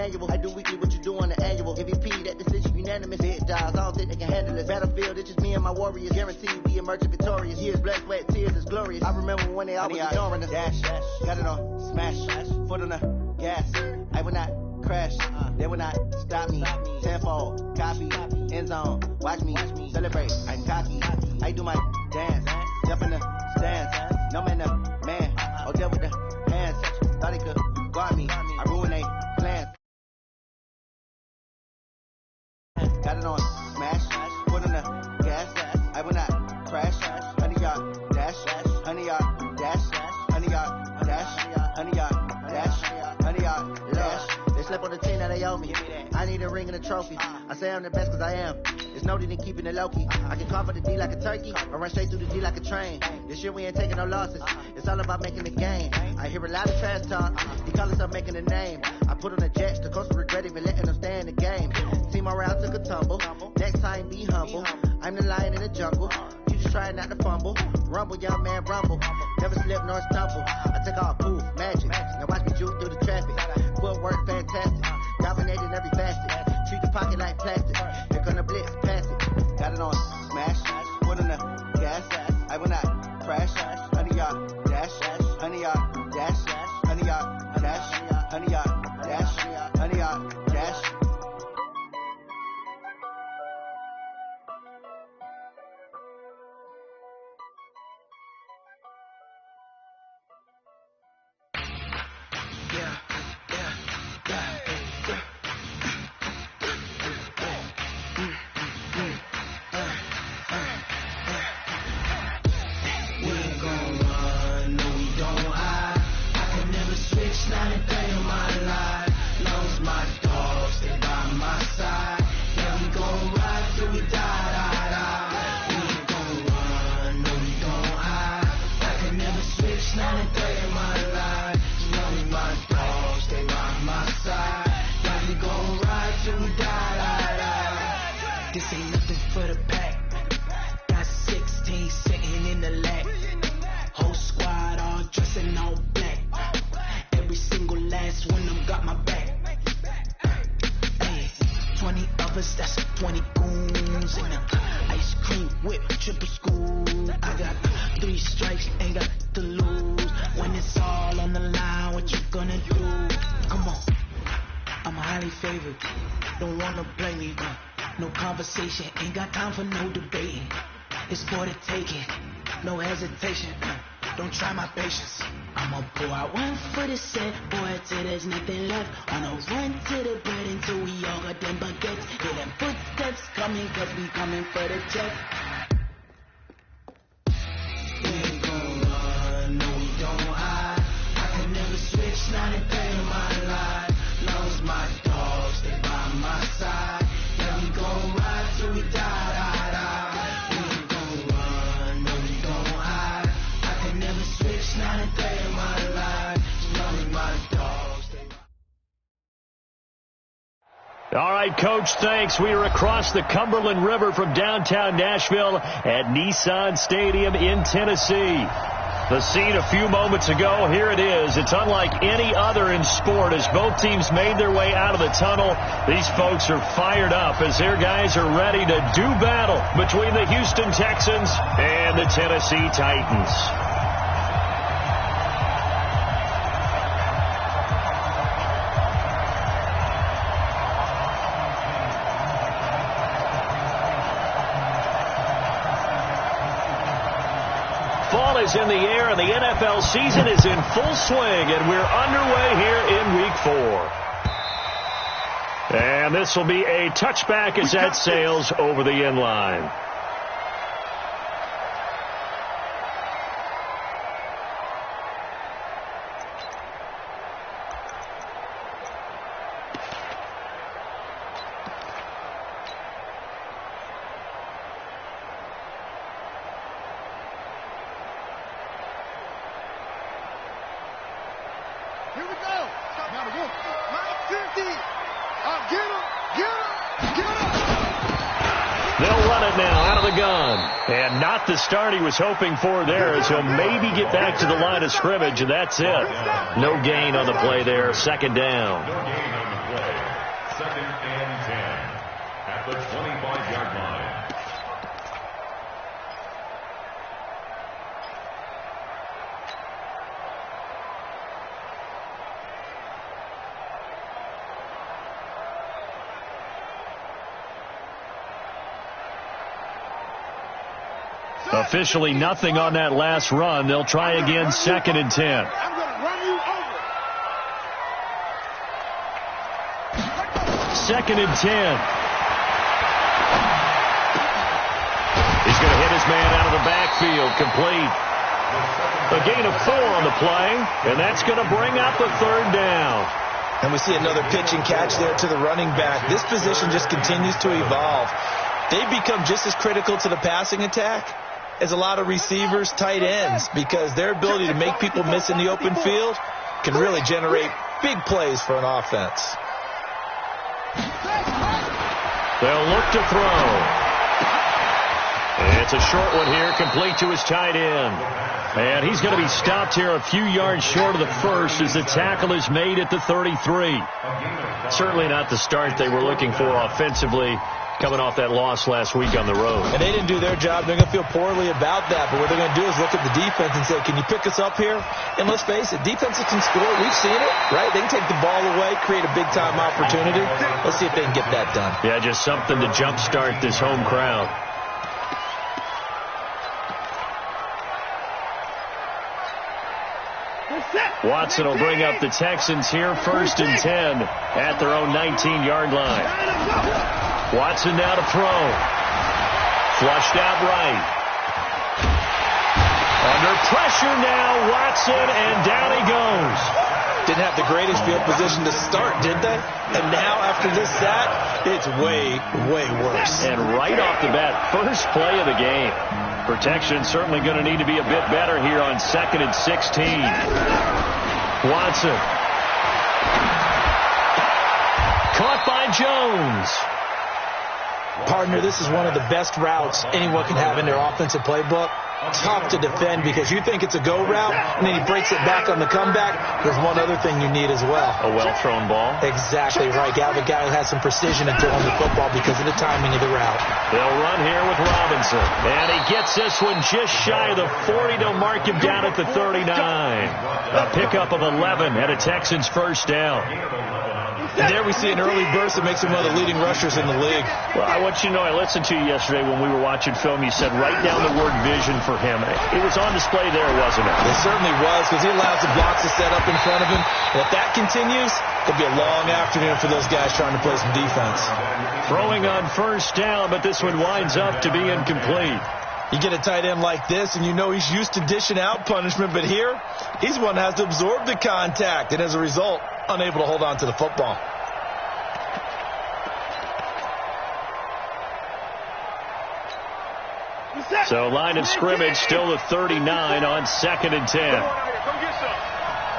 manual. I do weekly what you do on the annual. MVP, that decision unanimous. Big jobs, I don't think they can handle this. Battlefield, it's just me and my warriors. Guaranteed we emerge victorious. Years, blood, sweat, tears is glorious. I remember when they always ignoring us. Dash, got it on, smash, foot on the gas. I will not crash, they will not stop me. Tenfold, copy, end zone, watch me celebrate. I'm cocky, I do my dance, jump in the stands. No man, the man, oh, deal with the hands. Thought he could guard me, I ruined they plans. Got it on, smash, foot on the gas. I will not crash, 100-yard dash, 100-yard dash, 100-yard dash, 100-yard dash, 100-yard dash. They slept on the team that they owe me. I need a ring and a trophy. I say I'm the best cause I am. It's no need in keeping it low-key. I can cover the D like a turkey or run straight through the D like a train. This year we ain't taking no losses. It's all about making the game. I hear a lot of trash talk. These callers are making a name. I put on the Jets. The coach will regret even letting them stay in the game. Team morale took a tumble. Next time be humble. I'm the lion in the jungle. You just try not to fumble. Rumble, young man, rumble. Never slip nor stumble. I take all poof, magic. Now watch me juke through the traffic. Footwork fantastic. Dominating every facet. Treat the pocket like plastic. They're gonna blitz, pass it. Got it on, smash. Foot on the gas. I will not crash. 100-yard dash. 100-yard dash. 100-yard dash. 100-yard dash. 100-yard dash. This ain't nothing for the pack. Got 16 sitting in the lap. Whole squad all dressing all black. Every single last one of them got my back. Hey, 20 of us, that's 20 goons. And ice cream whip, triple school. I got 3 strikes, ain't got to lose. When it's all on the line, what you gonna do? Come on, I'm highly favored. Don't wanna blame me, no conversation, ain't got time for no debating. It's for the taking, no hesitation. Don't try my patience. I'ma pull out one for the set, boy, till there's nothing left. On a run to the bread until we all got them baguettes. Hear them footsteps coming, cause we coming for the check. We ain't gon' run, no we don't hide. I can never switch, not a day in my life. Long as my dogs, they by my side. We gon' ride till we die. We ain't gon' run, no we don't hide. I can never switch, not a day in my life. Long as my dogs, they... All right, Coach, thanks. We are across the Cumberland River from downtown Nashville at Nissan Stadium in Tennessee. The scene a few moments ago, here it is. It's unlike any other in sport as both teams made their way out of the tunnel. These folks are fired up as their guys are ready to do battle between the Houston Texans and the Tennessee Titans. Fall is in the air, and the NFL season is in full swing, and we're underway here in Week 4. And this will be a touchback as that sails over the end line. Here we go. Now the 950. Get him. They'll run it now out of the gun. And not the start he was hoping for there, as he'll maybe get back to the line of scrimmage, and that's it. No gain on the play there. Second down. Second and 10 at the 25-yard line. Officially nothing on that last run. They'll try again, second and 10. I'm going to run you over. Second and 10. He's going to hit his man out of the backfield. Complete. A gain of 4 on the play, and that's going to bring up a third down. And we see another pitch and catch there to the running back. This position just continues to evolve. They become just as critical to the passing attack as a lot of receivers, tight ends, because their ability to make people miss in the open field can really generate big plays for an offense. They'll look to throw. It's a short one here, complete to his tight end. And he's going to be stopped here a few yards short of the first as the tackle is made at the 33. Certainly not the start they were looking for offensively, coming off that loss last week on the road. And they didn't do their job. They're going to feel poorly about that. But what they're going to do is look at the defense and say, can you pick us up here? And let's face it, defenses can score. We've seen it, right? They can take the ball away, create a big-time opportunity. Let's see if they can get that done. Yeah, just something to jumpstart this home crowd. Watson will bring up the Texans here, first and 10 at their own 19-yard line. Watson now to throw. Flushed out right. Under pressure now, Watson, and down he goes. Didn't have the greatest field position to start, did they? And now after this sack, it's way, way worse. And right off the bat, first play of the game. Protection certainly going to need to be a bit better here on second and 16. Watson. Caught by Jones. Partner, this is one of the best routes anyone can have in their offensive playbook. Tough to defend because you think it's a go route, and then he breaks it back on the comeback. There's one other thing you need as well. A well-thrown ball. Exactly right. You have a guy who has some precision in throwing the football because of the timing of the route. They'll run here with Robinson. And he gets this one just shy of the 40. They'll mark him down at the 39. A pickup of 11 and a Texans first down. And there we see an early burst that makes him one of the leading rushers in the league. Well, I want you to know, I listened to you yesterday when we were watching film. You said write down the word vision for him. It was on display there, wasn't it? It certainly was, because he allows the blocks to set up in front of him. And if that continues, it'll be a long afternoon for those guys trying to play some defense. Throwing on first down, but this one winds up to be incomplete. You get a tight end like this, and you know he's used to dishing out punishment, but here, he's one that has to absorb the contact, and as a result, unable to hold on to the football. So line of scrimmage still the 39 on second and 10. Come get some.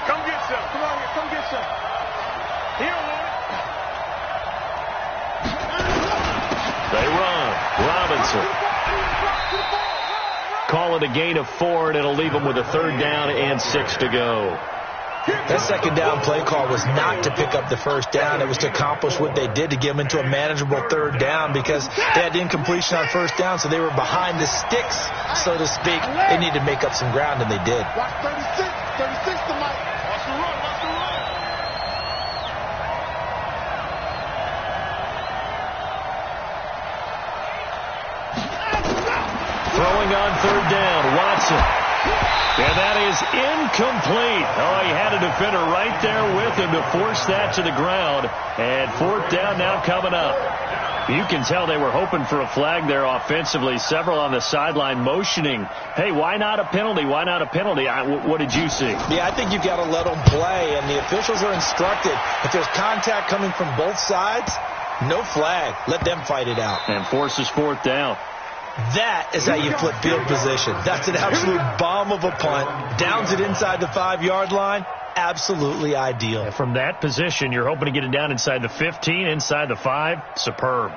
Come get some. Come on here. Come get some. Here, Lord. They run. Robinson. Call it a gain of 4, and it'll leave them with a third down and 6 to go. That second down play call was not to pick up the first down. It was to accomplish what they did, to get them into a manageable third down, because they had the incompletion on first down, so they were behind the sticks, so to speak. They needed to make up some ground, and they did. Watch 36. 36 to Mike. Watch the run. Watch the run. Throwing on third down, Watson. And that is incomplete. Oh, he had a defender right there with him to force that to the ground. And fourth down now coming up. You can tell they were hoping for a flag there offensively. Several on the sideline motioning, hey, why not a penalty? Why not a penalty? What did you see? Yeah, I think you've got to let them play. And the officials are instructed, if there's contact coming from both sides, no flag. Let them fight it out. And forces fourth down. That is how you flip field position. That's an absolute bomb of a punt. Downs it inside the 5-yard line. Absolutely ideal. And from that position, you're hoping to get it down inside the 15, inside the 5. Superb.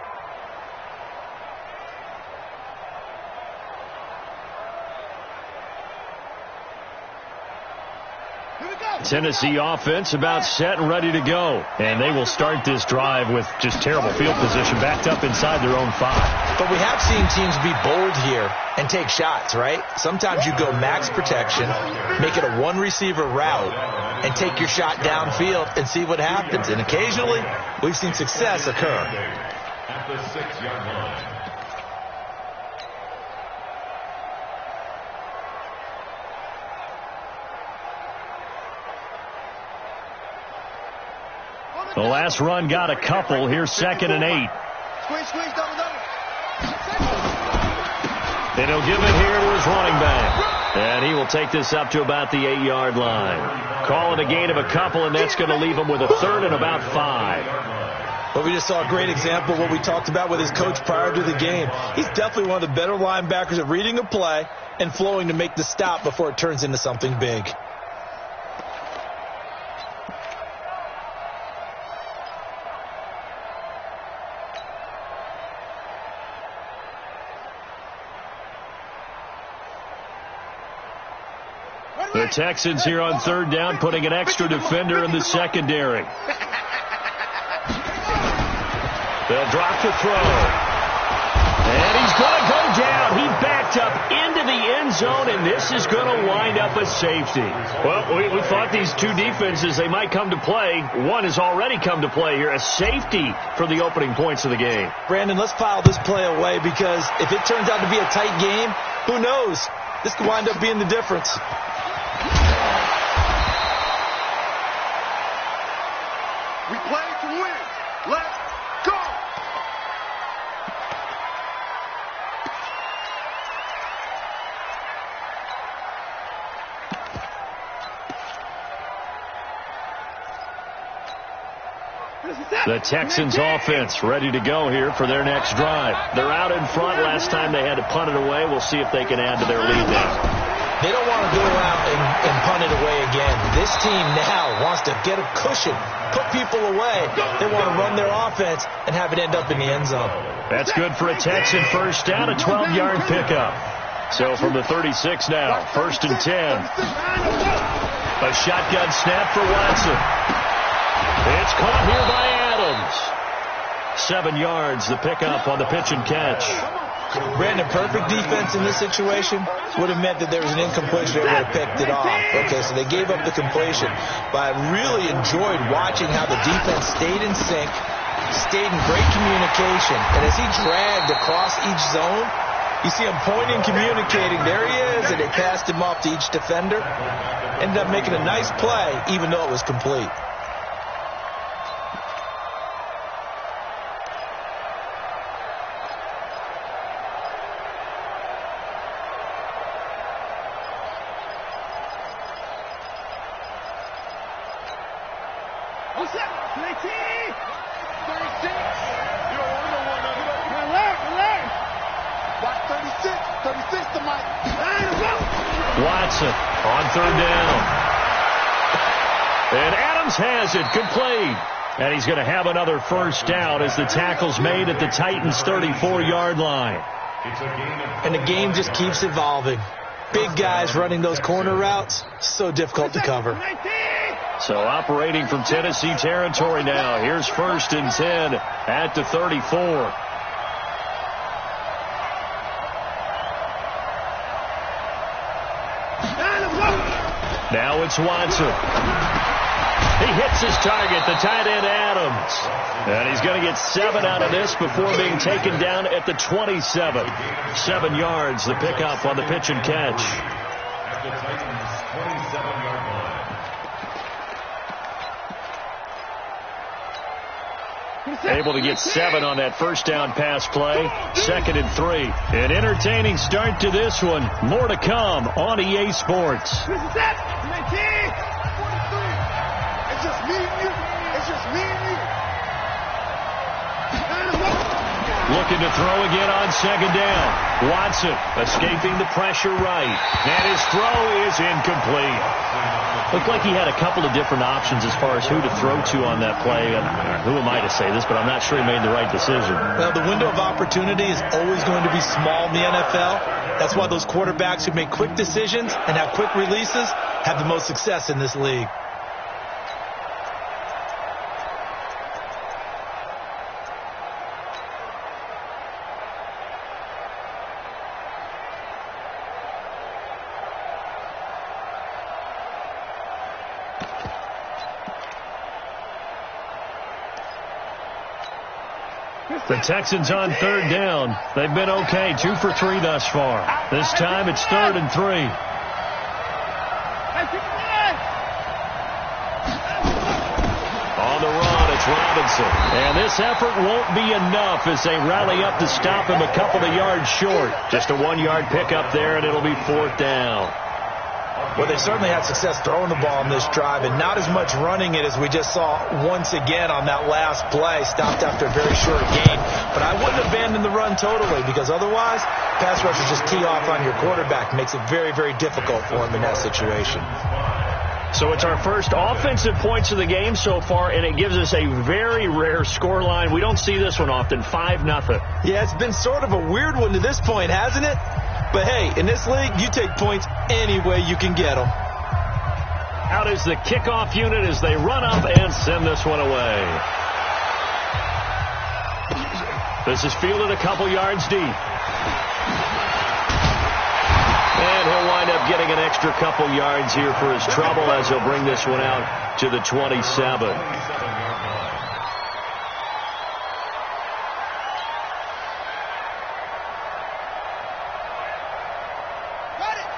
Tennessee offense about set and ready to go. And they will start this drive with just terrible field position, backed up inside their own 5. But we have seen teams be bold here and take shots, right? Sometimes you go max protection, make it a one-receiver route, and take your shot downfield and see what happens. And occasionally, we've seen success occur. At the 6-yard line. The last run got a couple. Here's 2nd and 8. Squeeze, double. And he'll give it here to his running back. And he will take this up to about the 8-yard line. Call it a gain of a couple, and that's going to leave him with a 3rd and about 5. Well, we just saw a great example of what we talked about with his coach prior to the game. He's definitely one of the better linebackers at reading a play and flowing to make the stop before it turns into something big. The Texans here on 3rd down, putting an extra defender in the secondary. They'll drop the throw. And he's going to go down. He backed up into the end zone, and this is going to wind up a safety. Well, we thought these two defenses, they might come to play. One has already come to play here, a safety for the opening points of the game. Brandon, let's file this play away because if it turns out to be a tight game, who knows? This could wind up being the difference. We play to win. Let's go. The Texans offense ready to go here for their next drive. They're out in front. Last time they had to punt it away. We'll see if they can add to their lead now. They don't want to go out and punt it away again. This team now wants to get a cushion, put people away. They want to run their offense and have it end up in the end zone. That's good for a Texan first down, a 12-yard pickup. So from the 36 now, 1st and 10. A shotgun snap for Watson. It's caught here by Adams. 7 yards, the pickup on the pitch and catch. Brandon, perfect defense in this situation would have meant that there was an incompletion. They would have picked it off. Okay, so they gave up the completion. But I really enjoyed watching how the defense stayed in sync, stayed in great communication. And as he dragged across each zone, you see him pointing, communicating. There he is, and they passed him off to each defender. Ended up making a nice play, even though it was complete. Watson on 3rd down. And Adams has it complete. And he's going to have another first down as the tackle's made at the Titans' 34-yard line. And the game just keeps evolving. Big guys running those corner routes, so difficult to cover. So operating from Tennessee territory now. Here's 1st and 10 at the 34. Now it's Watson. He hits his target, the tight end Adams. And he's going to get 7 out of this before being taken down at the 27. 7 yards, the pickup on the pitch and catch. At the Titans' 27-yard line. Able to get 7 on that first down pass play. 2nd and 3. An entertaining start to this one. More to come on EA Sports. It's just me and you. It's just me and you. Looking to throw again on 2nd down. Watson escaping the pressure right. And his throw is incomplete. Looked like he had a couple of different options as far as who to throw to on that play. And who am I to say this, but I'm not sure he made the right decision. Well, the window of opportunity is always going to be small in the NFL. That's why those quarterbacks who make quick decisions and have quick releases have the most success in this league. The Texans on third down. They've been okay, 2 for 3 thus far. This time it's 3rd and 3. On the run, it's Robinson. And this effort won't be enough as they rally up to stop him a couple of yards short. Just a 1-yard pickup there, and it'll be 4th down. Well, they certainly had success throwing the ball in this drive, and not as much running it as we just saw once again on that last play. Stopped after a very short gain. But I wouldn't abandon the run totally, because otherwise, pass rushers just tee off on your quarterback. Makes it very, very difficult for him in that situation. So it's our first offensive points of the game so far, and it gives us a very rare score line. We don't see this one often, 5-0. Yeah, it's been sort of a weird one to this point, hasn't it? But, hey, in this league, you take points any way you can get them. Out is the kickoff unit as they run up and send this one away. This is fielded a couple yards deep. And he'll wind up getting an extra couple yards here for his trouble as he'll bring this one out to the 27.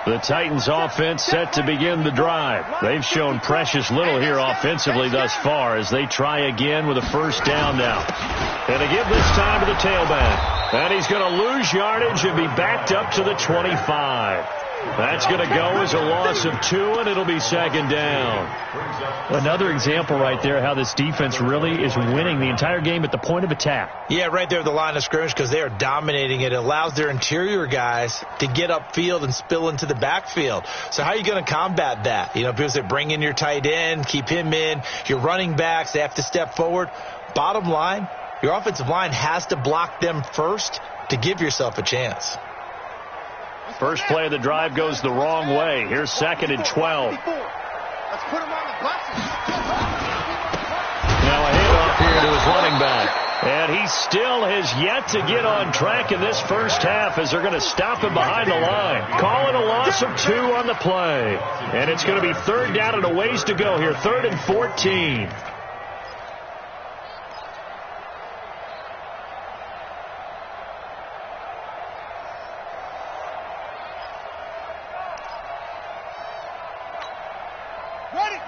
The Titans offense set to begin the drive. They've shown precious little here offensively thus far as they try again with a first down now. And they give this time to the tailback. And he's going to lose yardage and be backed up to the 25. That's going to go as a loss of 2, and it'll be 2nd down. Another example right there how this defense really is winning the entire game at the point of attack. Yeah, right there at the line of scrimmage because they are dominating it. It allows their interior guys to get upfield and spill into the backfield. So how are you going to combat that? You know, people say bring in your tight end, keep him in. Your running backs, they have to step forward. Bottom line, your offensive line has to block them first to give yourself a chance. First play of the drive goes the wrong way. Here's 2nd and 12. Let's put him on the boxes. Now a handoff here to his running back. And he still has yet to get on track in this first half as they're going to stop him behind the line. Calling a loss of 2 on the play. And it's going to be 3rd down and a ways to go here. 3rd and 14.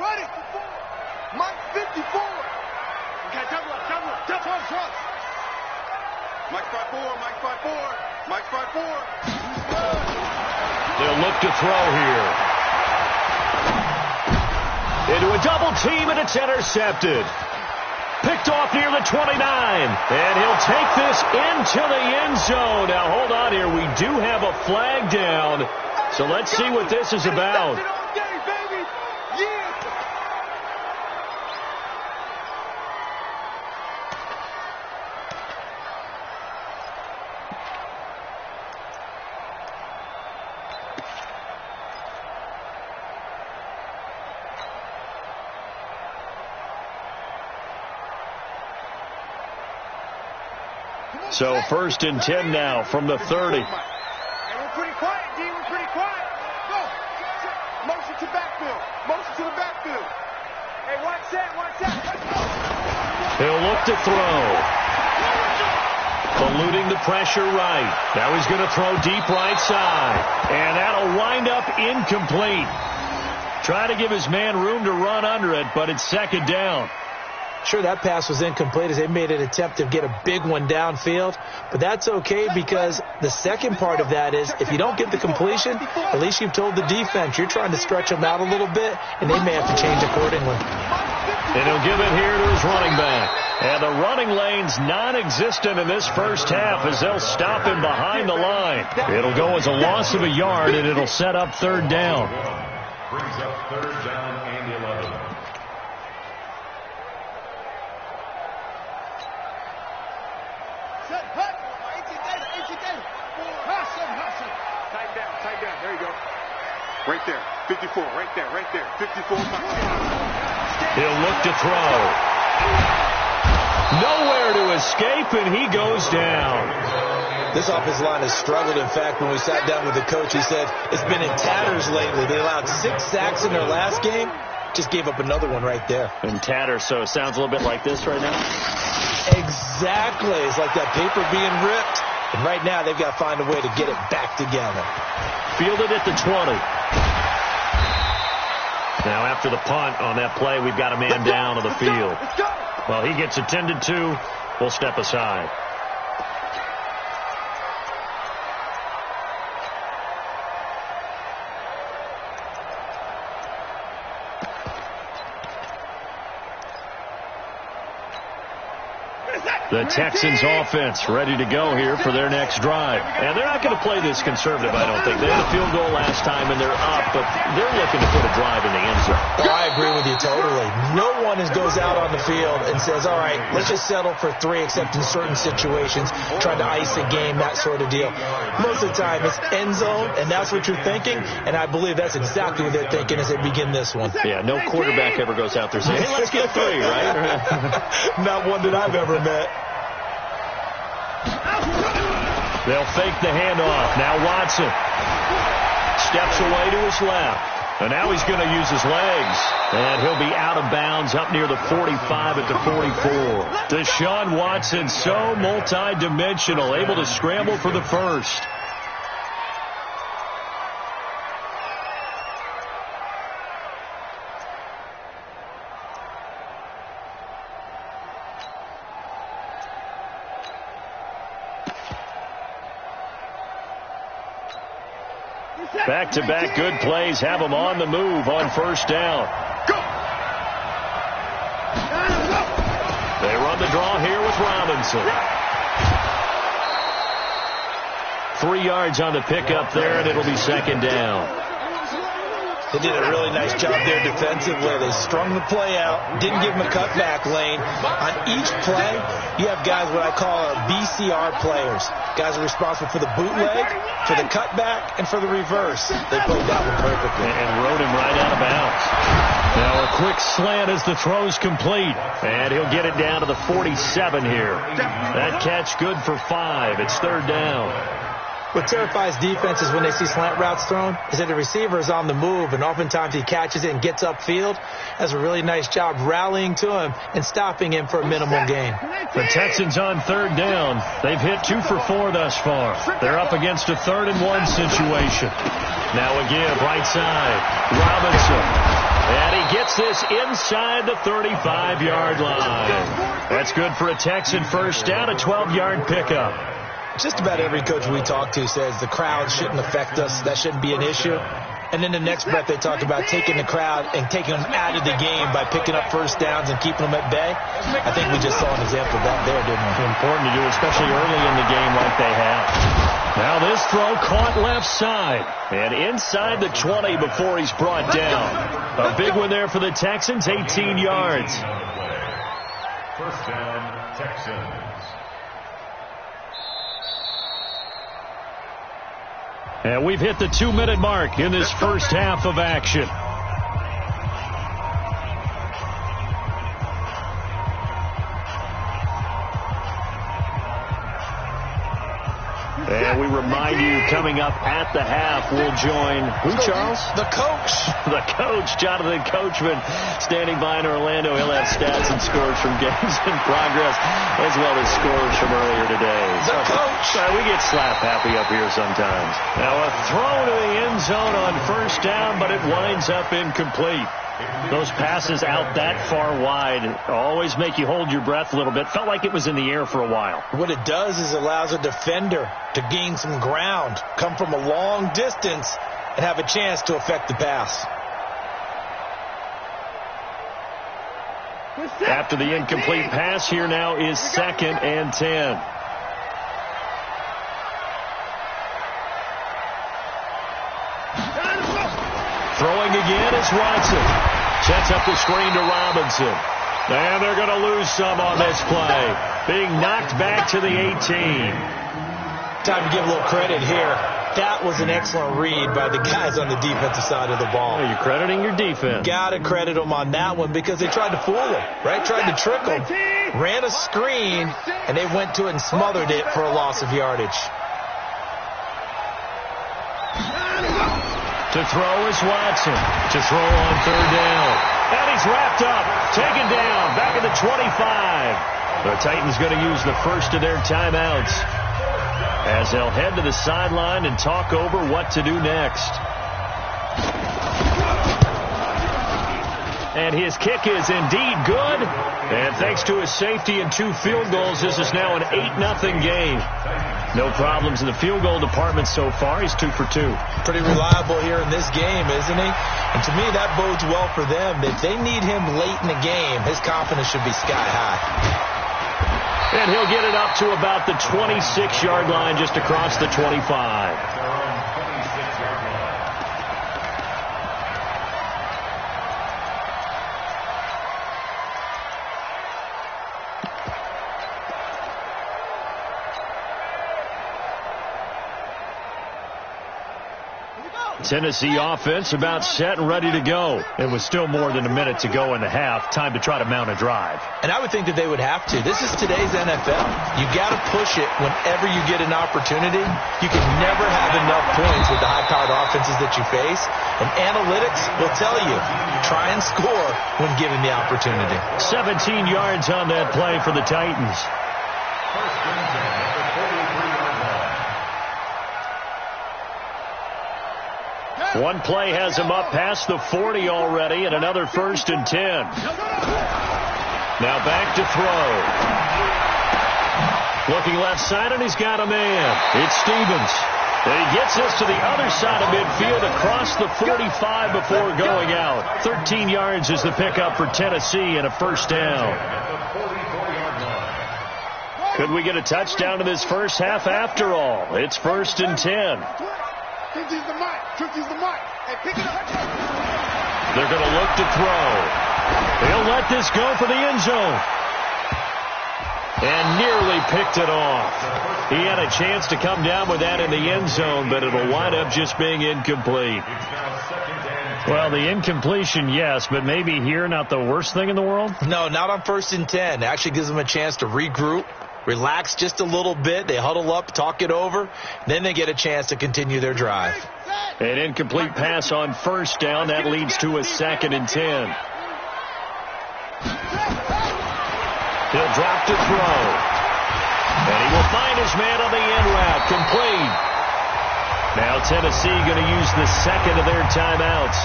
Ready. Mike 54. Okay, double up. Mike 5-4. Mike 5-4. They'll look to throw here. Into a double team, and it's intercepted. Picked off near the 29. And he'll take this into the end zone. Now, hold on here. We do have a flag down. So let's see what this is about. So 1st and 10 now from the 30. Hey, we're pretty quiet, D. We're pretty quiet. Go. Motion to backfield. Motion to the backfield. Hey, watch that. He'll look to throw. Eluding the pressure right. Now he's going to throw deep right side. And that'll wind up incomplete. Try to give his man room to run under it, but it's 2nd down. Sure, that pass was incomplete as they made an attempt to get a big one downfield, but that's okay because the second part of that is if you don't get the completion, at least you've told the defense you're trying to stretch them out a little bit, and they may have to change accordingly. And he'll give it here to his running back. And the running lane's non-existent in this first half as they'll stop him behind the line. It'll go as a loss of a yard, and it'll set up 3rd down. Brings up 3rd down and 11. Tight down. There you go. Right there. 54. Right there. 54. He'll look to throw. Nowhere to escape, and he goes down. This offensive line has struggled. In fact, when we sat down with the coach, he said it's been in tatters lately. They allowed 6 sacks in their last game. Just gave up another one right there. In tatters, so it sounds a little bit like this right now. Exactly. Exactly. It's like that paper being ripped. And right now, they've got to find a way to get it back together. Fielded at the 20. Now, after the punt on that play, we've got a man down on the field. Well, he gets attended to. We'll step aside. The Texans offense ready to go here for their next drive. And they're not going to play this conservative, I don't think. They had a field goal last time, and they're up, but they're looking to put a drive in the end zone. Oh, I agree with you totally. No one goes out on the field and says, all right, let's just settle for 3, except in certain situations, trying to ice a game, that sort of deal. Most of the time, it's end zone, and that's what you're thinking, and I believe that's exactly what they're thinking as they begin this one. Yeah, no quarterback ever goes out there saying, hey, let's get 3, right? Not one that I've ever met. They'll fake the handoff. Now Watson steps away to his left. And now he's going to use his legs. And he'll be out of bounds up near the 45 at the 44. Deshaun Watson, so multi-dimensional, able to scramble for the first. Back-to-back good plays have them on the move on first down. Go! They run the draw here with Robinson. 3 yards on the pickup there, and it'll be second down. They did a really nice job there defensively. They strung the play out, didn't give him a cutback lane. On each play, you have guys what I call BCR players. Guys are responsible for the bootleg, for the cutback, and for the reverse. They played that one perfectly. And rode him right out of bounds. Now a quick slant as the throw's complete. And he'll get it down to the 47 here. That catch good for 5. It's third down. What terrifies defenses when they see slant routes thrown is that the receiver is on the move, and oftentimes he catches it and gets upfield. Does a really nice job rallying to him and stopping him for a minimal gain. The Texans on third down. They've hit 2 for 4 thus far. They're up against a 3rd and 1 situation. Now again, right side, Robinson. And he gets this inside the 35-yard line. That's good for a Texan first down, a 12-yard pickup. Just about every coach we talk to says the crowd shouldn't affect us. That shouldn't be an issue. And then the next breath they talk about taking the crowd and taking them out of the game by picking up first downs and keeping them at bay. I think we just saw an example of that there, didn't we? Important to do, especially early in the game like they have. Now this throw caught left side. And inside the 20 before he's brought down. A big one there for the Texans, 18 yards. First down, Texans. And we've hit the 2-minute mark in this first half of action. And we remind you, coming up at the half, we'll join who, Charles? The coach. The coach, Jonathan Coachman, standing by in Orlando. He'll have stats and scores from games in progress, as well as scores from earlier today. The coach. We get slap happy up here sometimes. Now a throw to the end zone on first down, but it winds up incomplete. Those passes out that far wide always make you hold your breath a little bit. Felt like it was in the air for a while. What it does is it allows a defender to gain some ground, come from a long distance, and have a chance to affect the pass. After the incomplete pass, here now is 2nd and 10. Throwing again is Watson. Sets up the screen to Robinson. And they're going to lose some on this play. Being knocked back to the 18. Time to give a little credit here. That was an excellent read by the guys on the defensive side of the ball. You're crediting your defense. Got to credit them on that one because they tried to fool him, right? Tried to trick him. Ran a screen, and they went to it and smothered it for a loss of yardage. To throw is Watson. To throw on third down. And he's wrapped up. Taken down. Back at the 25. The Titans going to use the first of their timeouts as they'll head to the sideline and talk over what to do next. And his kick is indeed good. And thanks to his safety and 2 field goals, this is now an 8-0 game. No problems in the field goal department so far. He's 2 for 2. Pretty reliable here in this game, isn't he? And to me, that bodes well for them. If they need him late in the game, his confidence should be sky high. And he'll get it up to about the 26-yard line, just across the 25. Tennessee offense about set and ready to go. It was still more than a minute to go in the half. Time to try to mount a drive. And I would think that they would have to. This is today's NFL. You got to push it whenever you get an opportunity. You can never have enough points with the high-powered offenses that you face. And analytics will tell you, try and score when given the opportunity. 17 yards on that play for the Titans. One play has him up past the 40 already, and another 1st and 10. Now back to throw. Looking left side, and he's got a man. It's Stevens. And he gets this to the other side of midfield across the 45 before going out. 13 yards is the pickup for Tennessee and a 1st down. Could we get a touchdown in this first half after all? It's 1st and 10. They're going to look to throw. He'll let this go for the end zone. And nearly picked it off. He had a chance to come down with that in the end zone, but it'll wind up just being incomplete. Well, the incompletion, yes, but maybe here not the worst thing in the world? No, not on 1st and 10. It actually gives them a chance to regroup, relax just a little bit. They huddle up, talk it over. Then they get a chance to continue their drive. An incomplete pass on 1st down. That leads to a 2nd and 10. He'll drop to throw. And he will find his man on the end route. Complete. Now Tennessee going to use the 2nd of their timeouts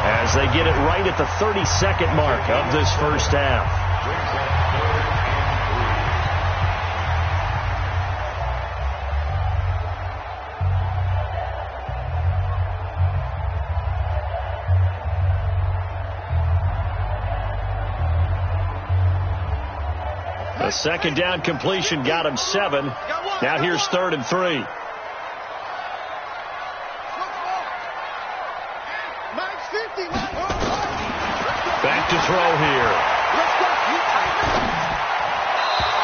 as they get it right at the 32nd mark of this first half. The 2nd down completion got him 7. Now here's 3rd and 3. Back to throw here.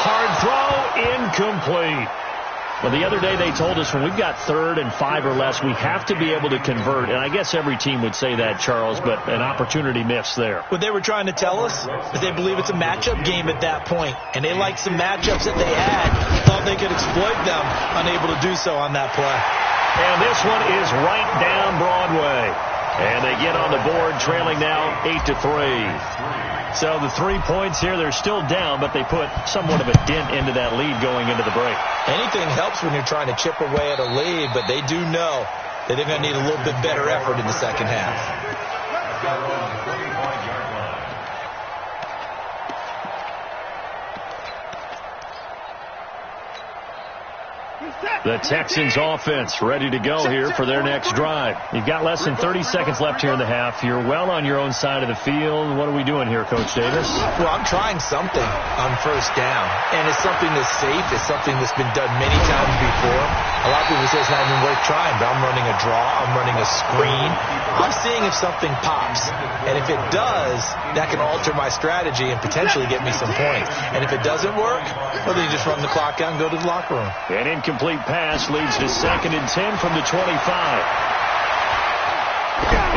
Hard throw, incomplete. Well, the other day they told us when we've got 3rd and 5 or less, we have to be able to convert. And I guess every team would say that, Charles, but an opportunity missed there. What they were trying to tell us is they believe it's a matchup game at that point. And they liked some matchups that they had, thought they could exploit them, unable to do so on that play. And this one is right down Broadway. And they get on the board, trailing now 8-3. So the 3 points here, they're still down, but they put somewhat of a dent into that lead going into the break. Anything helps when you're trying to chip away at a lead, but they do know that they're going to need a little bit better effort in the second half. The Texans offense ready to go here for their next drive. You've got less than 30 seconds left here in the half. You're well on your own side of the field. What are we doing here, Coach Davis? Well, I'm trying something on 1st down. And it's something that's safe. It's something that's been done many times before. A lot of people say it's not even worth trying, but I'm running a draw. I'm running a screen. I'm seeing if something pops. And if it does, that can alter my strategy and potentially get me some points. And if it doesn't work, well, then you just run the clock out and go to the locker room. An incomplete pass leads to 2nd and 10 from the 25.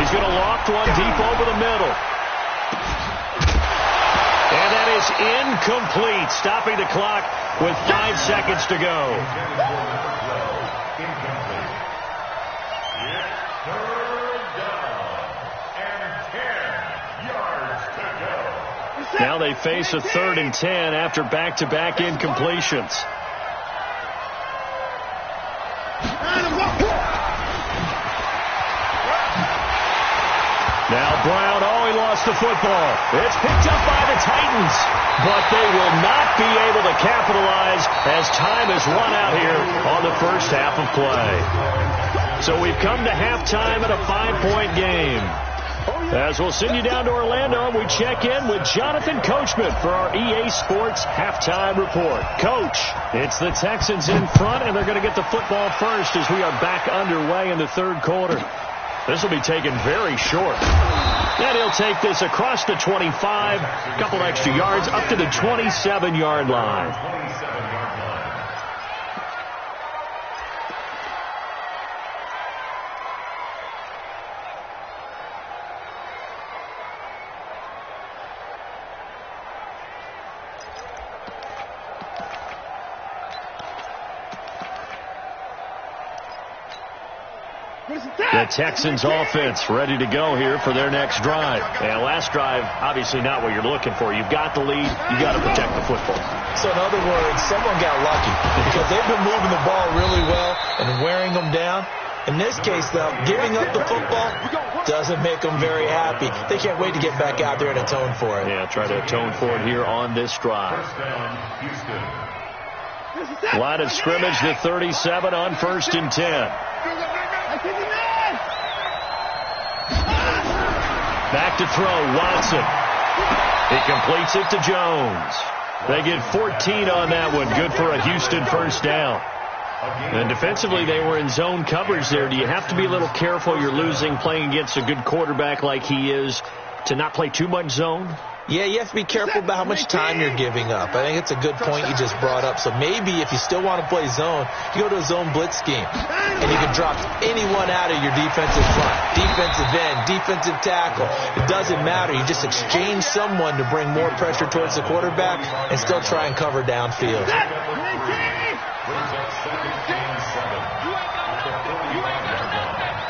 He's going to loft one deep over the middle. And that is incomplete, stopping the clock with 5 seconds to go. Now they face a 3rd and 10 after back-to-back incompletions. Now Brown, he lost the football. It's picked up by the Titans, but they will not be able to capitalize as time has run out here on the first half of play. So we've come to halftime at a 5-point game. As we'll send you down to Orlando, we check in with Jonathan Coachman for our EA Sports Halftime Report. Coach, it's the Texans in front, and they're going to get the football first as we are back underway in the third quarter. This will be taken very short. And he'll take this across the 25, a couple extra yards, up to the 27-yard line. The Texans offense ready to go here for their next drive. And last drive, obviously not what you're looking for. You've got the lead. You've got to protect the football. So in other words, someone got lucky because they've been moving the ball really well and wearing them down. In this case, though, giving up the football doesn't make them very happy. They can't wait to get back out there and atone for it. Yeah, try to atone for it here on this drive. Line of scrimmage, the 37 on 1st and 10. Back to throw, Watson. He completes it to Jones. They get 14 on that one. Good for a Houston first down. And defensively, they were in zone coverage there. Do you have to be a little careful? You're losing playing against a good quarterback like he is to not play too much zone? Yeah, you have to be careful about how much time you're giving up. I think it's a good point you just brought up. So maybe if you still want to play zone, you go to a zone blitz scheme. And you can drop anyone out of your defensive front. Defensive end, defensive tackle. It doesn't matter. You just exchange someone to bring more pressure towards the quarterback and still try and cover downfield. Brings up 2nd and 7 at the 45-yard line.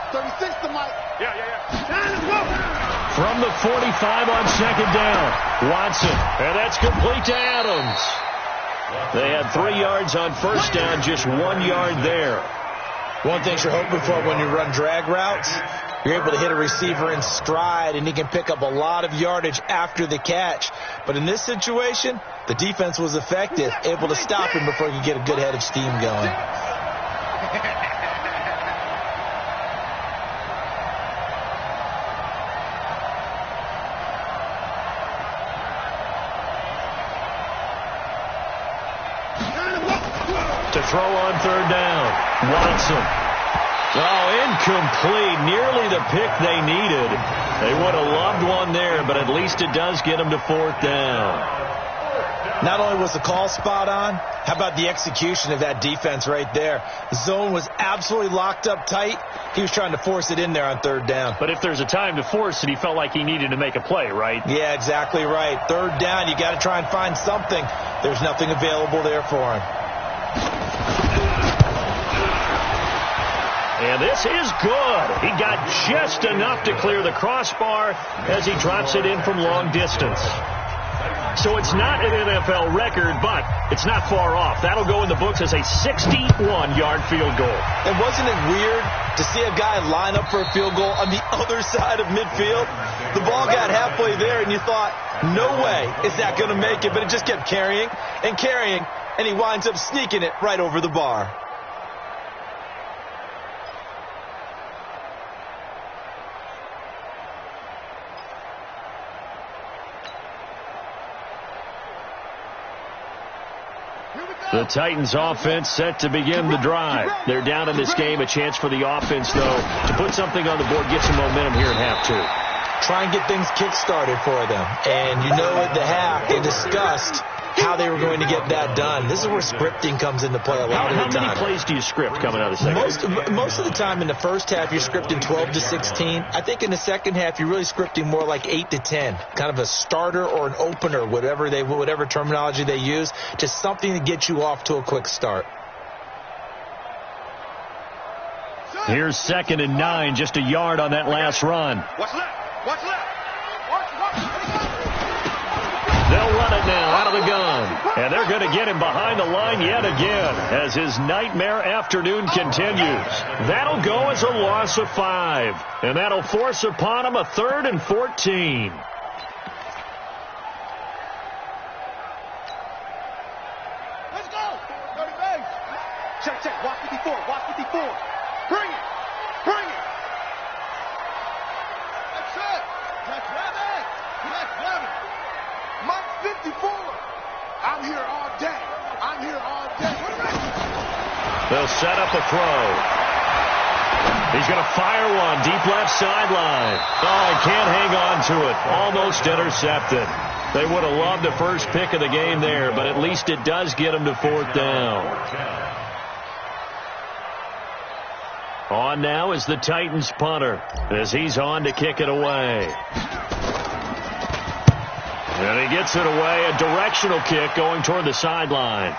36 to Mike. Yeah. From the 45 on 2nd down, Watson. And that's complete to Adams. They had 3 yards on first down, just 1 yard there. One thing you're hoping for when you run drag routes, you're able to hit a receiver in stride, and he can pick up a lot of yardage after the catch. But in this situation, the defense was effective, able to stop him before he could get a good head of steam going. To throw on 3rd down, Watson. Incomplete. Nearly the pick they needed. They would have loved one there, but at least it does get them to 4th down. Not only was the call spot on, how about the execution of that defense right there? The zone was absolutely locked up tight. He was trying to force it in there on 3rd down. But if there's a time to force it, he felt like he needed to make a play, right? Yeah, exactly right. 3rd down, you got to try and find something. There's nothing available there for him. And this is good. He got just enough to clear the crossbar as he drops it in from long distance. So it's not an NFL record, but it's not far off. That'll go in the books as a 61-yard field goal. And wasn't it weird to see a guy line up for a field goal on the other side of midfield? The ball got halfway there, and you thought, no way is that going to make it. But it just kept carrying, and he winds up sneaking it right over the bar. The Titans offense set to begin the drive. They're down in this game. A chance for the offense, though, to put something on the board, get some momentum here in half 2. Try and get things kick-started for them. And you know at the half, they discussed how they were going to get that done. This is where scripting comes into play a lot of the time. How many plays do you script coming out of the second? Most of the time in the first half, you're scripting 12 to 16. I think in the second half, you're really scripting more like 8 to 10. Kind of a starter or an opener, whatever terminology they use. Just something to get you off to a quick start. Here's 2nd and 9, just a yard on that last run. What's left? What's left? They'll run it now out of the gun. And they're going to get him behind the line yet again as his nightmare afternoon continues. That'll go as a loss of 5. And that'll force upon him a 3rd and 14. Let's go. Go to base. Check, check. Watch 54. Watch 54. Bring it. Bring it. That's it. That's rabbit. That's rabbit. Mike 54. I'm here all day. I'm here all day. They'll set up a throw. He's going to fire one deep left sideline. Oh, he can't hang on to it. Almost intercepted. They would have loved the first pick of the game there, but at least it does get him to 4th down. On now is the Titans punter as he's on to kick it away. And he gets it away, a directional kick going toward the sideline.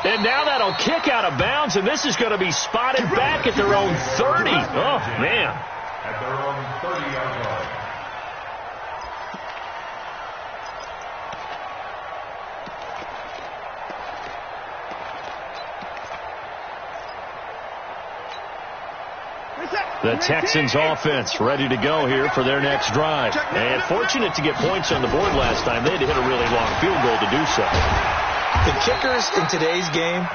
And now that'll kick out of bounds, and this is going to be spotted back at their own 30. Oh, man. At their own 30-yard line. The Texans offense ready to go here for their next drive. And fortunate to get points on the board last time. They had to hit a really long field goal to do so. The kickers in today's game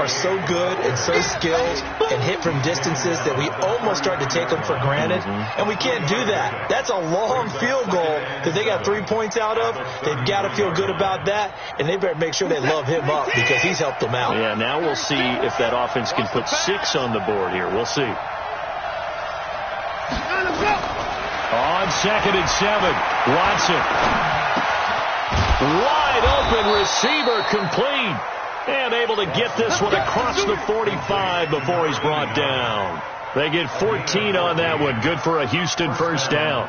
are so good and so skilled and hit from distances that we almost start to take them for granted. And we can't do that. That's a long field goal that they got 3 points out of. They've got to feel good about that. And they better make sure they love him up because he's helped them out. Yeah, now we'll see if that offense can put 6 on the board here. We'll see. On 2nd and 7, Watson. Wide open receiver complete. And able to get this one across the 45 before he's brought down. They get 14 on that one. Good for a Houston first down.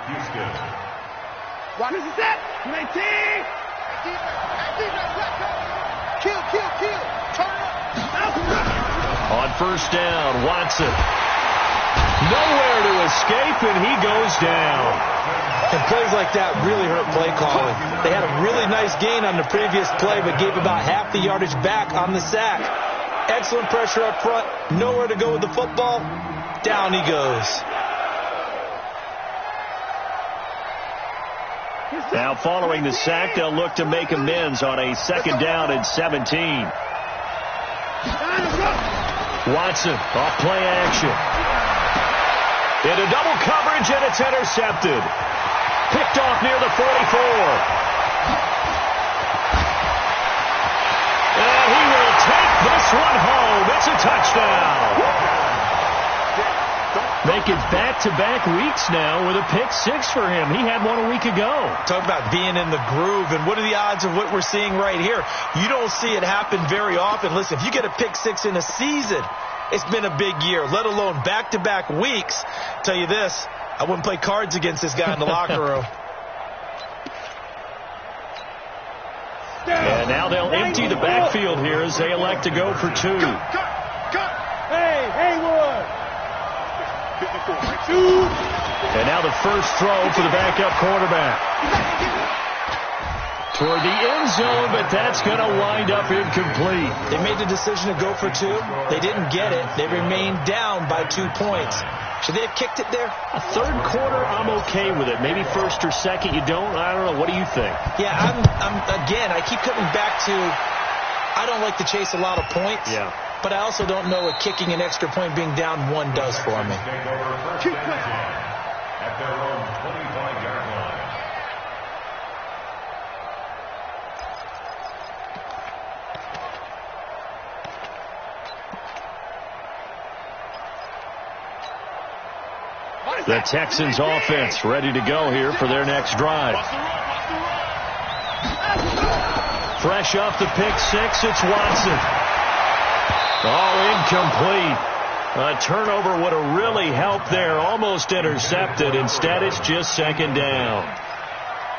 What is that? 19. Kill, kill, kill. Turn up. On first down, Watson. Nowhere to escape, and he goes down. And plays like that really hurt play calling. They had a really nice gain on the previous play, but gave about half the yardage back on the sack. Excellent pressure up front. Nowhere to go with the football. Down he goes. Now following the sack, they'll look to make amends on a 2nd down and 17. Watson off play action. Into double coverage, and it's intercepted. Picked off near the 44. And he will take this one home. It's a touchdown. Make it back-to-back weeks now with a pick 6 for him. He had one a week ago. Talk about being in the groove, and what are the odds of what we're seeing right here? You don't see it happen very often. Listen, if you get a pick 6 in a season, it's been a big year, let alone back-to-back weeks. Tell you this, I wouldn't play cards against this guy in the locker room. And now they'll empty the backfield here as they elect to go for 2. Hey, Haywood. 54. And now the first throw for the backup quarterback. Toward the end zone, but that's going to wind up incomplete. They made the decision to go for 2. They didn't get it. They remained down by 2 points. Should they have kicked it there? A 3rd quarter, I'm okay with it. Maybe 1st or 2nd, you don't. I don't know. What do you think? Yeah, again, I keep coming back to I don't like to chase a lot of points. Yeah. But I also don't know what kicking an extra point being down 1 does for me. At their own 25-yard line. The Texans offense ready to go here for their next drive. Fresh off the pick 6, it's Watson. Oh, incomplete. A turnover would have really helped there. Almost intercepted. Instead, it's just 2nd down.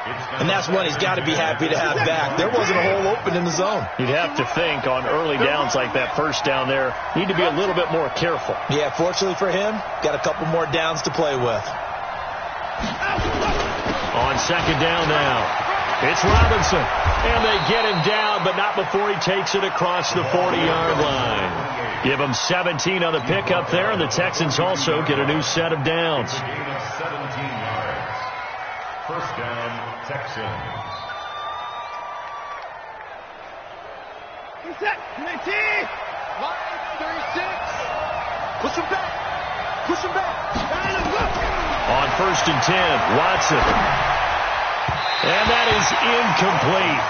And that's one he's got to be happy to have back. There wasn't a hole open in the zone. You'd have to think on early downs like that first down there, need to be a little bit more careful. Yeah, fortunately for him, got a couple more downs to play with. On second down now, it's Robinson. And they get him down, but not before he takes it across the 40-yard line. Give him 17 on the pickup there, and the Texans also get a new set of downs. 17 yards. First down, Texans. Reset. 19. Line 36. Push him back. Push him back. On first and 10, Watson. And that is incomplete.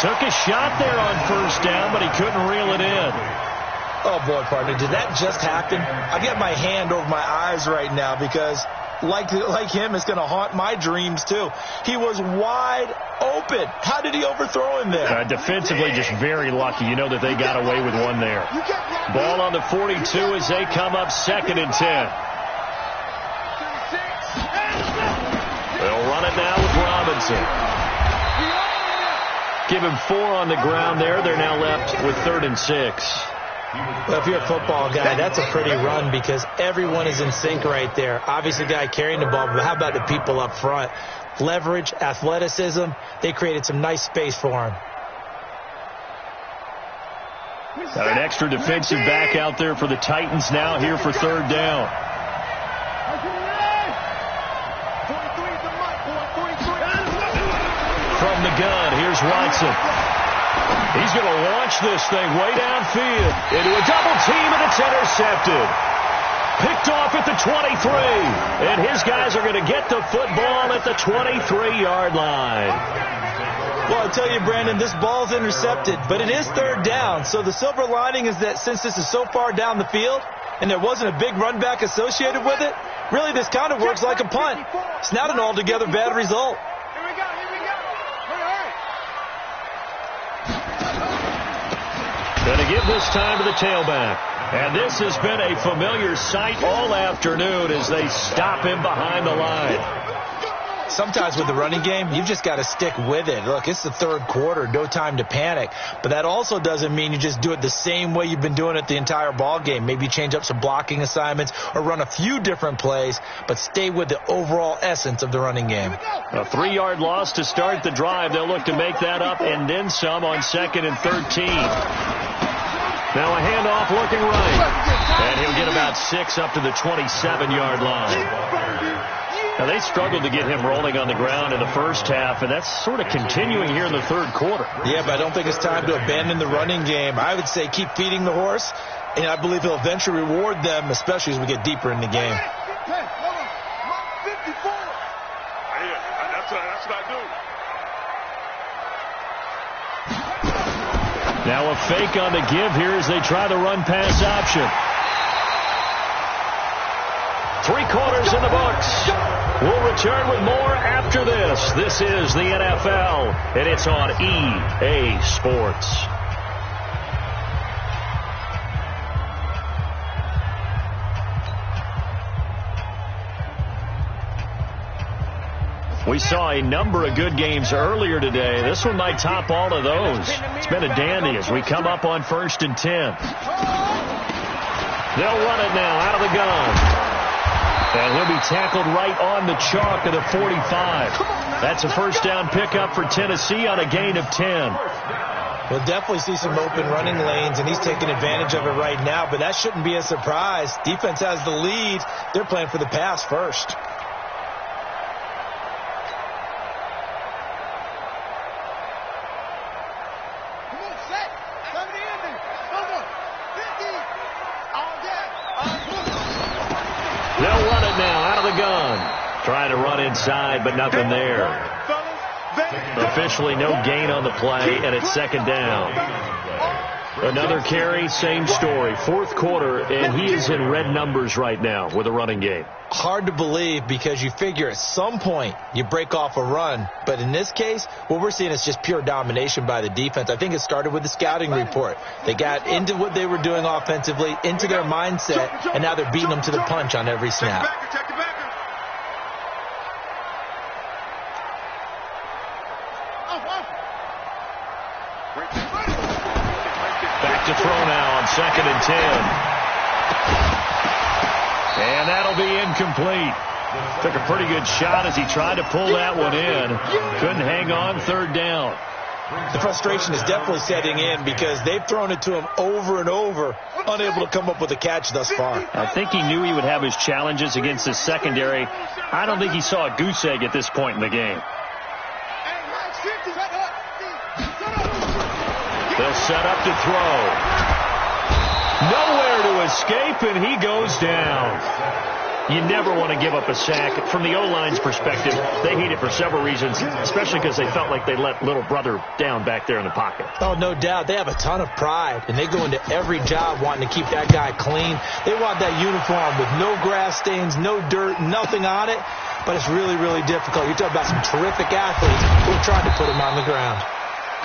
Took a shot there on first down, but he couldn't reel it in. Oh, boy, partner, did that just happen? I got my hand over my eyes right now because, like him, it's going to haunt my dreams, too. He was wide open. How did he overthrow him there? Defensively, just very lucky. You know that they got away with one there. Ball on the 42 as they come up second and 10. They'll run it now with Robinson. Give him 4 on the ground there. They're now left with 3rd and 6. Well, if you're a football guy, that's a pretty run because everyone is in sync right there. Obviously, the guy carrying the ball, but how about the people up front? Leverage, athleticism, they created some nice space for him. Got an extra defensive back out there for the Titans now here for 3rd down. From the gun, here's Watson. He's going to launch this thing way downfield into a double team, and it's intercepted. Picked off at the 23, and his guys are going to get the football at the 23-yard line. Well, I tell you, Brandon, this ball's intercepted, but it is 3rd down. So the silver lining is that since this is so far down the field and there wasn't a big run back associated with it, really this kind of works like a punt. It's not an altogether bad result. Going to give this time to the tailback. And this has been a familiar sight all afternoon as they stop him behind the line. Sometimes with the running game, you've just got to stick with it. Look, it's the 3rd quarter, no time to panic. But that also doesn't mean you just do it the same way you've been doing it the entire ball game. Maybe change up some blocking assignments or run a few different plays, but stay with the overall essence of the running game. A 3-yard loss to start the drive. They'll look to make that up and then some on 2nd and 13. Now a handoff looking right. And he'll get about 6 up to the 27-yard line. Now, they struggled to get him rolling on the ground in the first half, and that's sort of continuing here in the 3rd quarter. Yeah, but I don't think it's time to abandon the running game. I would say keep feeding the horse, and I believe he'll eventually reward them, especially as we get deeper in the game. Now a fake on the give here as they try the run-pass option. 3 quarters in the books. We'll return with more after this. This is the NFL, and it's on EA Sports. We saw a number of good games earlier today. This one might top all of those. It's been a dandy as we come up on 1st and 10. They'll run it now out of the gun. And he'll be tackled right on the chalk of the 45. That's a first down pickup for Tennessee on a gain of 10. We'll definitely see some open running lanes, and he's taking advantage of it right now, but that shouldn't be a surprise. Defense has the lead. They're playing for the pass first. Trying to run inside, but nothing there. Officially no gain on the play, and it's 2nd down. Another carry, same story. 4th quarter, and he is in red numbers right now with a running game. Hard to believe because you figure at some point you break off a run. But in this case, what we're seeing is just pure domination by the defense. I think it started with the scouting report. They got into what they were doing offensively, into their mindset, and now they're beating them to the punch on every snap. Back to throw now on 2nd and 10. And that'll be incomplete. Took a pretty good shot as he tried to pull that one in. Couldn't hang on 3rd down. The frustration is definitely setting in because they've thrown it to him over and over, unable to come up with a catch thus far. I think he knew he would have his challenges against his secondary. I don't think he saw a goose egg at this point in the game. They'll set up to throw. Nowhere to escape, and he goes down. You never want to give up a sack. From the O-line's perspective, they hate it for several reasons, especially because they felt like they let little brother down back there in the pocket. Oh, no doubt. They have a ton of pride, and they go into every job wanting to keep that guy clean. They want that uniform with no grass stains, no dirt, nothing on it, but it's really, really difficult. You're talking about some terrific athletes who are trying to put him on the ground.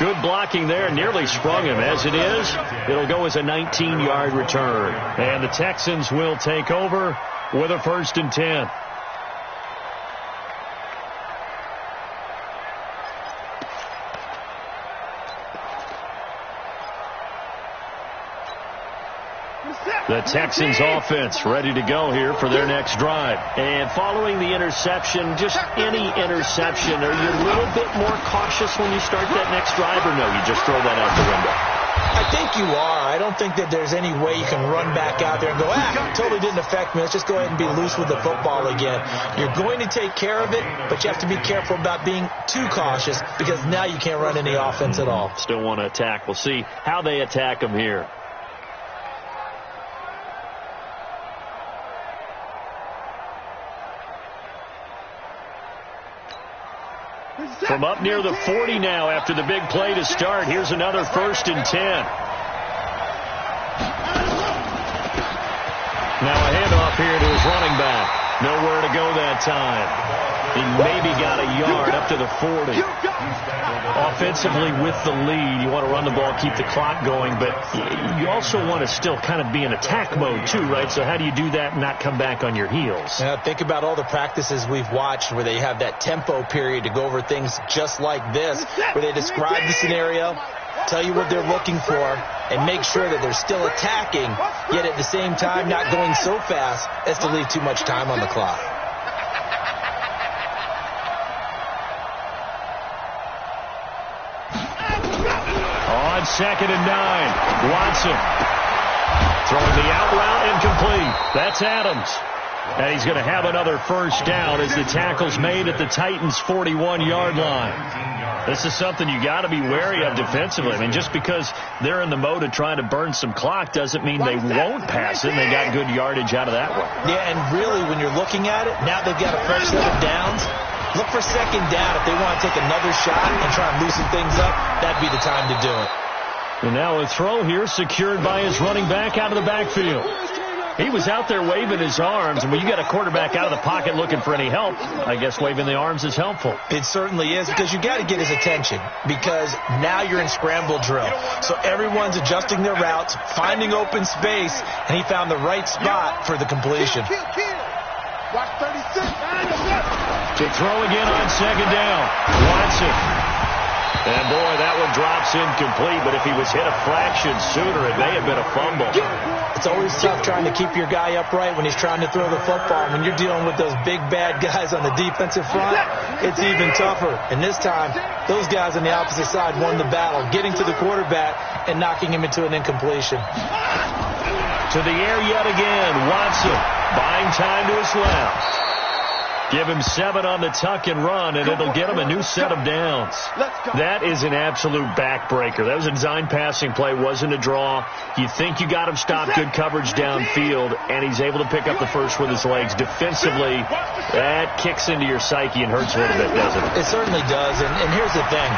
Good blocking there, nearly sprung him. As it is, it'll go as a 19-yard return. And the Texans will take over with a 1st and 10. The Texans offense ready to go here for their next drive. And following the interception, just any interception, are you a little bit more cautious when you start that next drive, or no, you just throw that out the window? I think you are. I don't think that there's any way you can run back out there and go, totally didn't affect me. Let's just go ahead and be loose with the football again. You're going to take care of it, but you have to be careful about being too cautious because now you can't run any offense at all. Still want to attack. We'll see how they attack them here. From up near the 40 now after the big play to start. Here's another 1st and 10. Now a handoff here to his running back. Nowhere to go that time. He maybe got a yard up to the 40. Offensively with the lead, you want to run the ball, keep the clock going, but you also want to still kind of be in attack mode too, right? So how do you do that and not come back on your heels? Yeah, think about all the practices we've watched where they have that tempo period to go over things just like this, where they describe the scenario, tell you what they're looking for, and make sure that they're still attacking, yet at the same time not going so fast as to leave too much time on the clock. On 2nd and 9, Watson throwing the out route incomplete. That's Adams. And he's going to have another 1st down as the tackle's made at the Titans' 41-yard line. This is something you got to be wary of defensively. I mean, just because they're in the mode of trying to burn some clock doesn't mean they won't pass it. They got good yardage out of that one. Yeah, and really, when you're looking at it, now they've got a fresh set of downs. Look for 2nd down. If they want to take another shot and try and loosen things up, that'd be the time to do it. And now a throw here secured by his running back out of the backfield. He was out there waving his arms, and when you got a quarterback out of the pocket looking for any help, I guess waving the arms is helpful. It certainly is, because you got to get his attention, because now you're in scramble drill. So everyone's adjusting their routes, finding open space, and he found the right spot for the completion. Watch 36. To throw again on 2nd down. Watson. And boy, that one drops incomplete, but if he was hit a fraction sooner, it may have been a fumble. It's always tough trying to keep your guy upright when he's trying to throw the football. When you're dealing with those big bad guys on the defensive front, it's even tougher. And this time, those guys on the opposite side won the battle, getting to the quarterback and knocking him into an incompletion. To the air yet again, Watson buying time to his left. Give him 7 on the tuck and run, and it'll get him a new set of downs. That is an absolute backbreaker. That was a design passing play, wasn't a draw. You think you got him stopped, good coverage downfield, and he's able to pick up the first with his legs. Defensively, that kicks into your psyche and hurts a little bit, doesn't it? It certainly does, and here's the thing.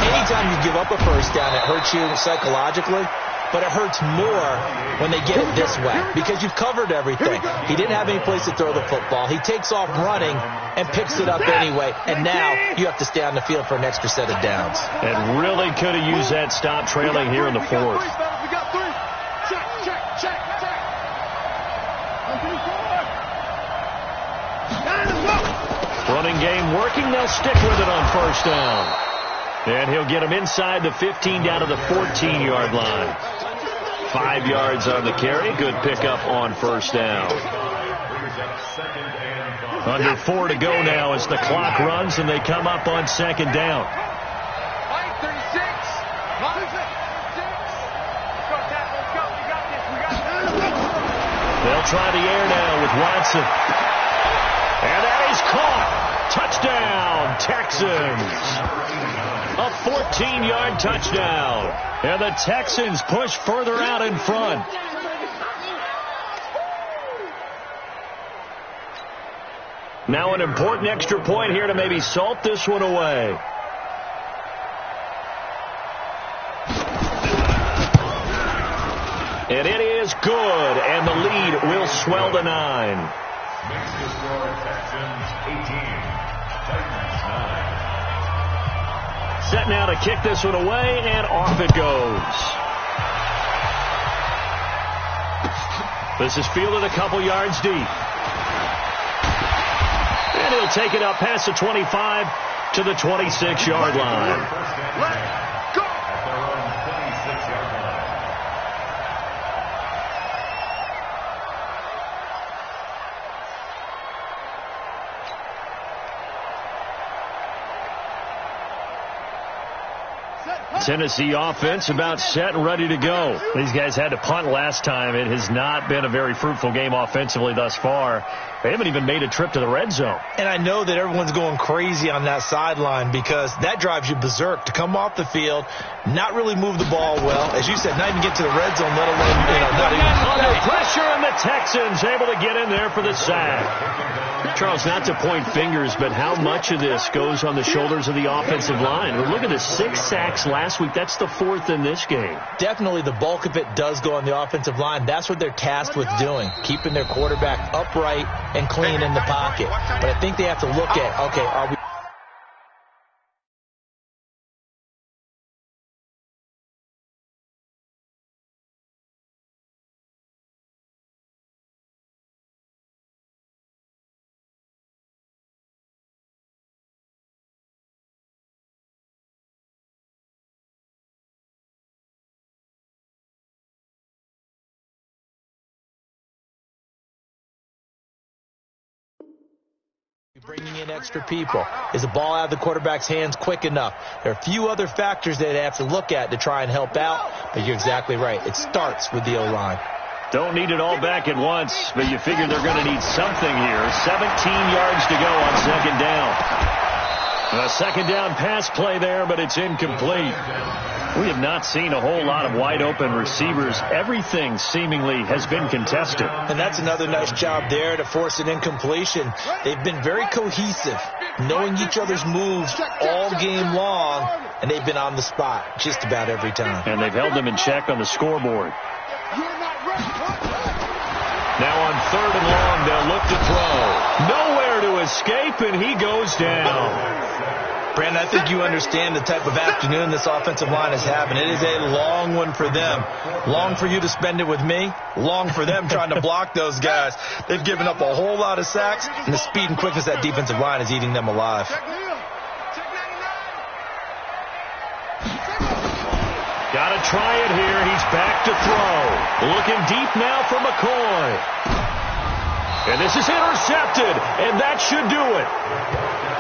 Anytime you give up a 1st down, it hurts you psychologically. But it hurts more when they get it this way because you've covered everything. He didn't have any place to throw the football. He takes off running and picks it up anyway. And now you have to stay on the field for an extra set of downs. And really could have used that stop trailing here in the 4th. Running game working. They'll stick with it on 1st down. And he'll get him inside the 15 down to the 14-yard line. 5 yards on the carry. Good pickup on first down. Under 4 to go now as the clock runs and they come up on second down. They'll try the air now with Watson. And that is caught. Touchdown, Texans. A 14-yard touchdown. And the Texans push further out in front. Now an important extra point here to maybe salt this one away. And it is good, and the lead will swell to 9. Makes the score Texans 18, Titans 9. Set now to kick this one away, and off it goes. This is fielded a couple yards deep. And he'll take it up past the 25 to the 26-yard line. Let's go! At their own 26-yard line. Tennessee offense about set and ready to go. These guys had to punt last time. It has not been a very fruitful game offensively thus far. They haven't even made a trip to the red zone. And I know that everyone's going crazy on that sideline because that drives you berserk to come off the field, not really move the ball well. As you said, not even get to the red zone, let alone, not even. Under pressure, and the Texans able to get in there for the sack. Charles, not to point fingers, but how much of this goes on the shoulders of the offensive line? Look at the 6 sacks last week. That's the 4th in this game. Definitely the bulk of it does go on the offensive line. That's what they're tasked with doing, keeping their quarterback upright and clean in the pocket. But I think they have to look at, okay, are we... bringing in extra people? Is the ball out of the quarterback's hands quick enough? There are a few other factors that they have to look at to try and help out, but you're exactly right. It starts with the O-line. Don't need it all back at once, but you figure they're going to need something here. 17 yards to go on second down. A second down pass play there, but it's incomplete. We have not seen a whole lot of wide-open receivers. Everything seemingly has been contested. And that's another nice job there to force an incompletion. They've been very cohesive, knowing each other's moves all game long, and they've been on the spot just about every time. And they've held them in check on the scoreboard. Now on 3rd and long, they'll look to throw. Nowhere to escape, and he goes down. Brandon, I think you understand the type of afternoon this offensive line is having. It is a long one for them. Long for you to spend it with me. Long for them trying to block those guys. They've given up a whole lot of sacks, and the speed and quickness of that defensive line is eating them alive. Got to try it here. He's back to throw. Looking deep now for McCoy. And this is intercepted, and that should do it.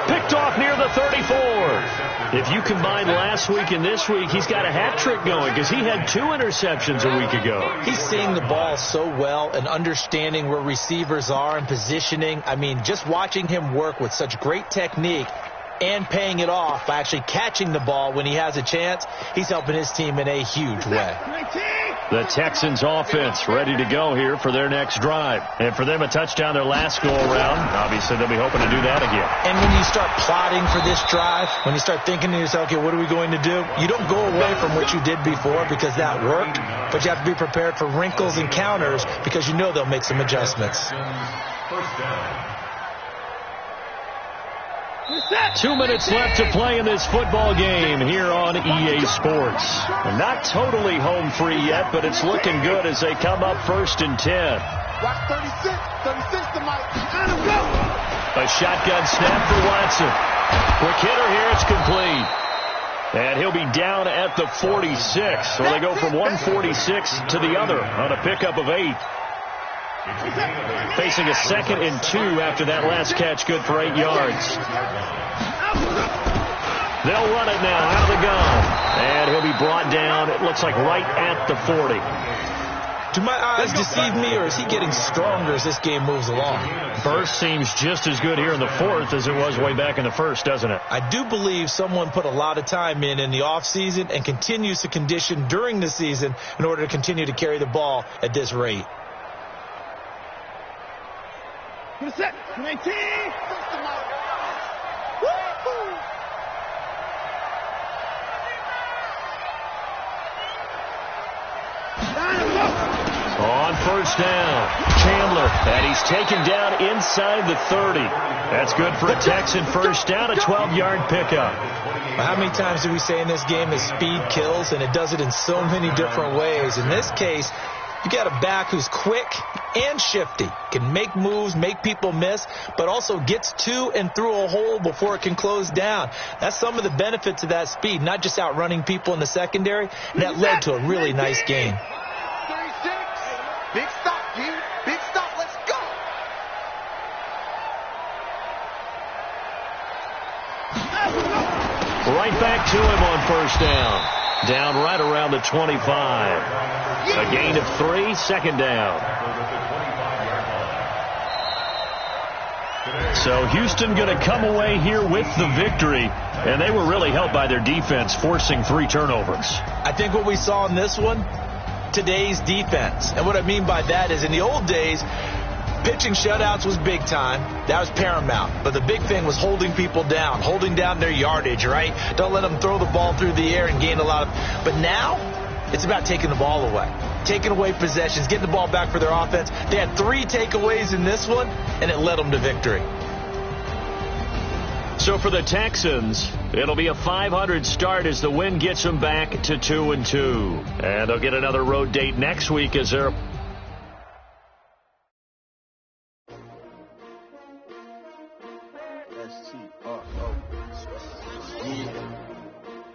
Picked off near the 34. If you combine last week and this week, he's got a hat trick going because he had 2 interceptions a week ago. He's seeing the ball so well and understanding where receivers are and positioning. I mean, just watching him work with such great technique and paying it off by actually catching the ball when he has a chance, he's helping his team in a huge way. The Texans offense ready to go here for their next drive. And for them, a touchdown their last go-around. Obviously, they'll be hoping to do that again. And when you start plotting for this drive, when you start thinking to yourself, okay, what are we going to do? You don't go away from what you did before because that worked, but you have to be prepared for wrinkles and counters because you know they'll make some adjustments. First down. 2 minutes left to play in this football game here on EA Sports. Not totally home free yet, but it's looking good as they come up 1st and 10. Watch 36 to Mike. Let him go. A shotgun snap for Watson. Quick hitter here, it's complete. And he'll be down at the 46. So they go from 146 to the other on a pickup of 8. Facing a 2nd and 2 after that last catch, good for 8 yards. They'll run it now out of the gun. And he'll be brought down, it looks like, right at the 40. Do my eyes deceive me, or is he getting stronger as this game moves along? Burst seems just as good here in the 4th as it was way back in the 1st, doesn't it? I do believe someone put a lot of time in the offseason and continues to condition during the season in order to continue to carry the ball at this rate. Set. 19. On first down, Chandler, and he's taken down inside the 30. That's good for a Texan first down, a 12-yard pickup. How many times do we say in this game that speed kills, and it does it in so many different ways? In this case, you got a back who's quick and shifty, can make moves, make people miss, but also gets to and through a hole before it can close down. That's some of the benefits of that speed, not just outrunning people in the secondary. And that led to a really nice gain. 36. Big stop, dude. Big stop. Let's go. Right back to him on first down. Down right around the 25. A gain of 3, second down. So Houston going to come away here with the victory, and they were really helped by their defense, forcing 3 turnovers. I think what we saw in this one, today's defense. And what I mean by that is in the old days, pitching shutouts was big time. That was paramount. But the big thing was holding people down, holding down their yardage, right? Don't let them throw the ball through the air and gain a lot of... But now, it's about taking the ball away, taking away possessions, getting the ball back for their offense. They had 3 takeaways in this one, and it led them to victory. So for the Texans, it'll be a 500 start as the win gets them back to 2-2. And they'll get another road date next week as they're...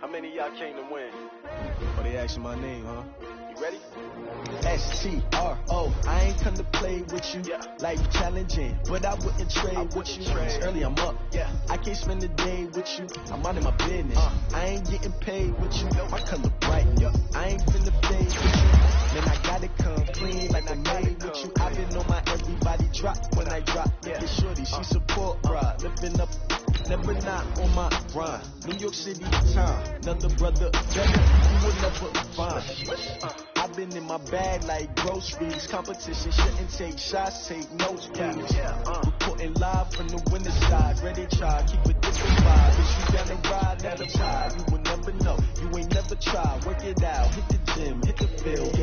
How many of y'all came to win? Oh, they asking my name, huh? You ready? S-T-R-O. I ain't come to play with you. Life challenging, but I wouldn't trade with you. Early I'm up. I can't spend the day with you. I'm out of my business. I ain't getting paid with you. My color bright. I ain't finna play with you. Man, I gotta come clean like I made with you. I've been on my everybody drop when I drop. Get shorty, she support, bruh. Living up, never not on my grind. New York City time. Another brother, better, you will never find. I've been in my bag like groceries. Competition shouldn't take shots, take notes, please. Reporting live from the winner's side. Ready try, keep a different vibe. If you down the ride, never try. You will never know. You ain't never tried. Work it out, hit the gym, hit the field.